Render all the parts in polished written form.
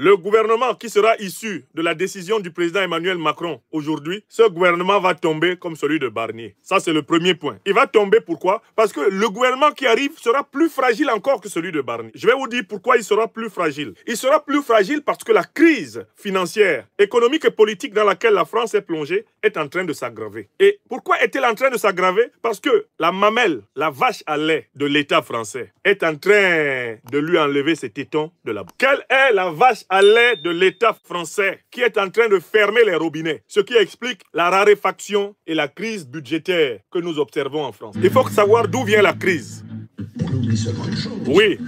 le gouvernement qui sera issu de la décision du président Emmanuel Macron aujourd'hui, ce gouvernement va tomber comme celui de Barnier. Ça, c'est le premier point. Il va tomber pourquoi? Parce que le gouvernement qui arrive sera plus fragile encore que celui de Barnier. Je vais vous dire pourquoi il sera plus fragile. Il sera plus fragile parce que la crise financière, économique et politique dans laquelle la France est plongée est en train de s'aggraver. Et pourquoi est-elle en train de s'aggraver? Parce que la mamelle, la vache à lait de l'État français est en train de lui enlever ses tétons de la bouche. Quelle est la vache à lait de l'État français qui est en train de fermer les robinets? Ce qui explique la raréfaction et la crise budgétaire que nous observons en France. Il faut savoir d'où vient la crise. On oublie seulement une chose. Oui.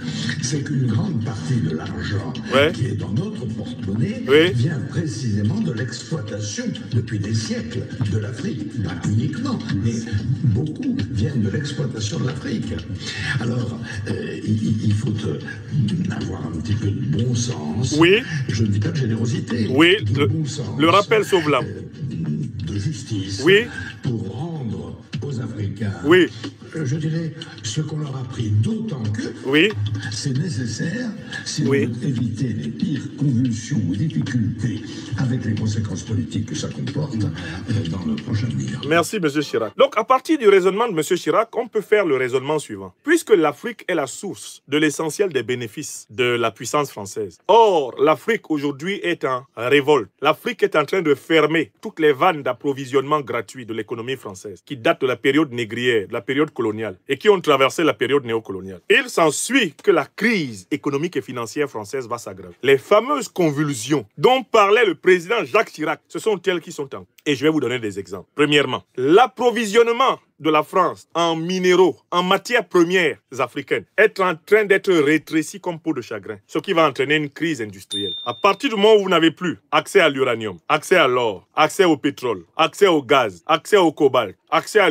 C'est qu'une grande partie de l'argent qui est dans notre porte-monnaie vient précisément de l'exploitation depuis des siècles de l'Afrique. Pas uniquement, mais beaucoup viennent de l'exploitation de l'Afrique. Alors, il faut avoir un petit peu de bon sens. Oui. Je ne dis pas de générosité. Oui, de bon sens. Le rappel sauve l'âme. De justice. Oui. Pour rendre aux Africains. Oui. Je dirais ce qu'on leur a pris, d'autant que c'est nécessaire si on veut éviter les pires convulsions ou difficultés avec les conséquences politiques que ça comporte dans le prochain avenir. Merci, M. Chirac. Donc, à partir du raisonnement de M. Chirac, on peut faire le raisonnement suivant. Puisque l'Afrique est la source de l'essentiel des bénéfices de la puissance française. Or, l'Afrique aujourd'hui est en révolte. L'Afrique est en train de fermer toutes les vannes d'approvisionnement gratuit de l'économie française qui datent de la période négrière, de la période coloniale et qui ont traversé la période néocoloniale. Il s'ensuit que la crise économique et financière française va s'aggraver. Les fameuses convulsions dont parlait le président Jacques Chirac, ce sont elles qui sont en... Et je vais vous donner des exemples. Premièrement, l'approvisionnement de la France en minéraux, en matières premières africaines, est en train d'être rétréci comme peau de chagrin, ce qui va entraîner une crise industrielle. À partir du moment où vous n'avez plus accès à l'uranium, accès à l'or, accès au pétrole, accès au gaz, accès au cobalt, accès à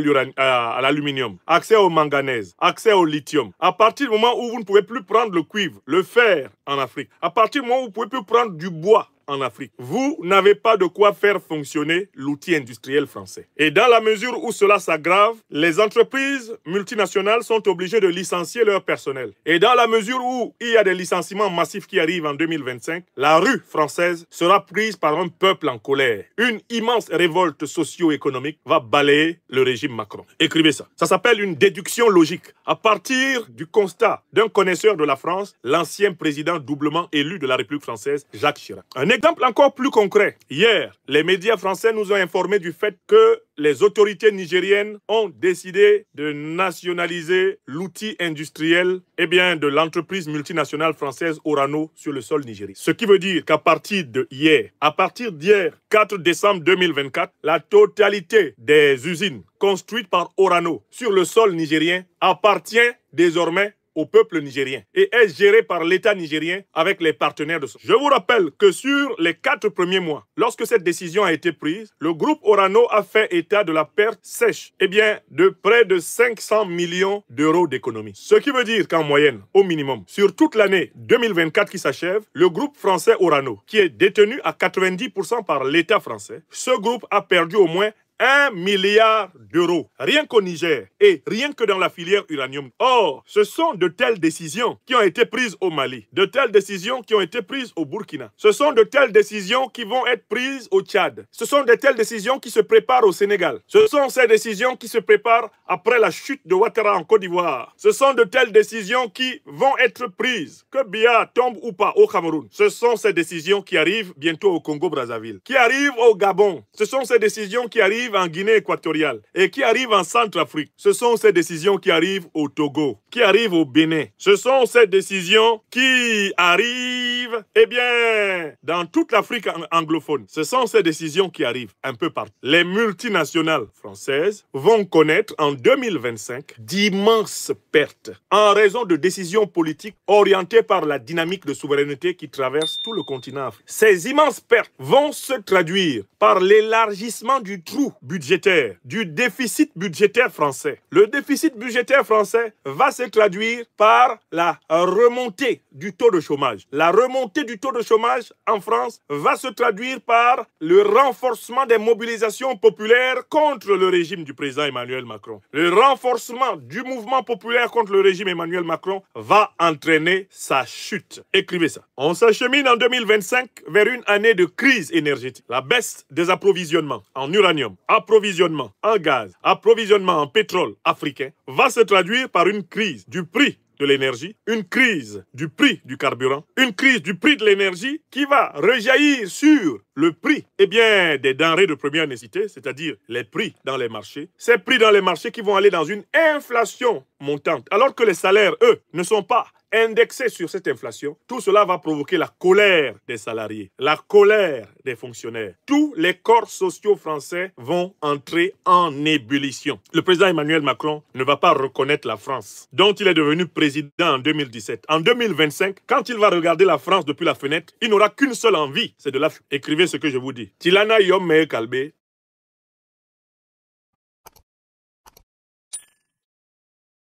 l'aluminium, accès au manganèse, accès au lithium, à partir du moment où vous ne pouvez plus prendre le cuivre, le fer en Afrique, à partir du moment où vous ne pouvez plus prendre du bois en Afrique, vous n'avez pas de quoi faire fonctionner l'outil industriel français. Et dans la mesure où cela s'aggrave, les entreprises multinationales sont obligées de licencier leur personnel. Et dans la mesure où il y a des licenciements massifs qui arrivent en 2025, la rue française sera prise par un peuple en colère. Une immense révolte socio-économique va balayer le régime Macron. Écrivez ça. Ça s'appelle une déduction logique. À partir du constat d'un connaisseur de la France, l'ancien président doublement élu de la République française, Jacques Chirac. Un exemple encore plus concret. Hier, les médias français nous ont informé du fait que les autorités nigériennes ont décidé de nationaliser l'outil industriel de l'entreprise multinationale française Orano sur le sol nigérien. Ce qui veut dire qu'à partir d'hier, 4 décembre 2024, la totalité des usines construites par Orano sur le sol nigérien appartient désormais au peuple nigérien et est géré par l'État nigérien avec les partenaires de son. Je vous rappelle que sur les 4 premiers mois, lorsque cette décision a été prise, le groupe Orano a fait état de la perte sèche de près de 500 millions d'euros d'économie. Ce qui veut dire qu'en moyenne, au minimum, sur toute l'année 2024 qui s'achève, le groupe français Orano, qui est détenu à 90% par l'État français, ce groupe a perdu au moins 1 milliard d'euros, rien qu'au Niger et rien que dans la filière uranium. Or, ce sont de telles décisions qui ont été prises au Mali, de telles décisions qui ont été prises au Burkina. Ce sont de telles décisions qui vont être prises au Tchad. Ce sont de telles décisions qui se préparent au Sénégal. Ce sont ces décisions qui se préparent après la chute de Ouattara en Côte d'Ivoire. Ce sont de telles décisions qui vont être prises, que Biya tombe ou pas au Cameroun. Ce sont ces décisions qui arrivent bientôt au Congo-Brazzaville, qui arrivent au Gabon. Ce sont ces décisions qui arrivent en Guinée équatoriale et qui arrivent en Centrafrique. Ce sont ces décisions qui arrivent au Togo, qui arrivent au Bénin. Ce sont ces décisions qui arrivent, dans toute l'Afrique anglophone. Ce sont ces décisions qui arrivent un peu partout. Les multinationales françaises vont connaître en 2025 d'immenses pertes en raison de décisions politiques orientées par la dynamique de souveraineté qui traverse tout le continent africain. Ces immenses pertes vont se traduire par l'élargissement du trou coût budgétaire, du déficit budgétaire français. Le déficit budgétaire français va se traduire par la remontée du taux de chômage. La remontée du taux de chômage en France va se traduire par le renforcement des mobilisations populaires contre le régime du président Emmanuel Macron. Le renforcement du mouvement populaire contre le régime Emmanuel Macron va entraîner sa chute. Écrivez ça. On s'achemine en 2025 vers une année de crise énergétique. La baisse des approvisionnements en uranium, approvisionnement en gaz, approvisionnement en pétrole africain va se traduire par une crise du prix de l'énergie, une crise du prix du carburant, une crise du prix de l'énergie qui va rejaillir sur le prix des denrées de première nécessité, c'est-à-dire les prix dans les marchés. Ces prix dans les marchés qui vont aller dans une inflation montante, alors que les salaires, eux, ne sont pas indexés sur cette inflation. Tout cela va provoquer la colère des salariés, la colère des fonctionnaires. Tous les corps sociaux français vont entrer en ébullition. Le président Emmanuel Macron ne va pas reconnaître la France, dont il est devenu président en 2017. En 2025, quand il va regarder la France depuis la fenêtre, il n'aura qu'une seule envie, c'est de la fuir. Écrivez ce que je vous dis. Tilana Yom Mehe Kalbe,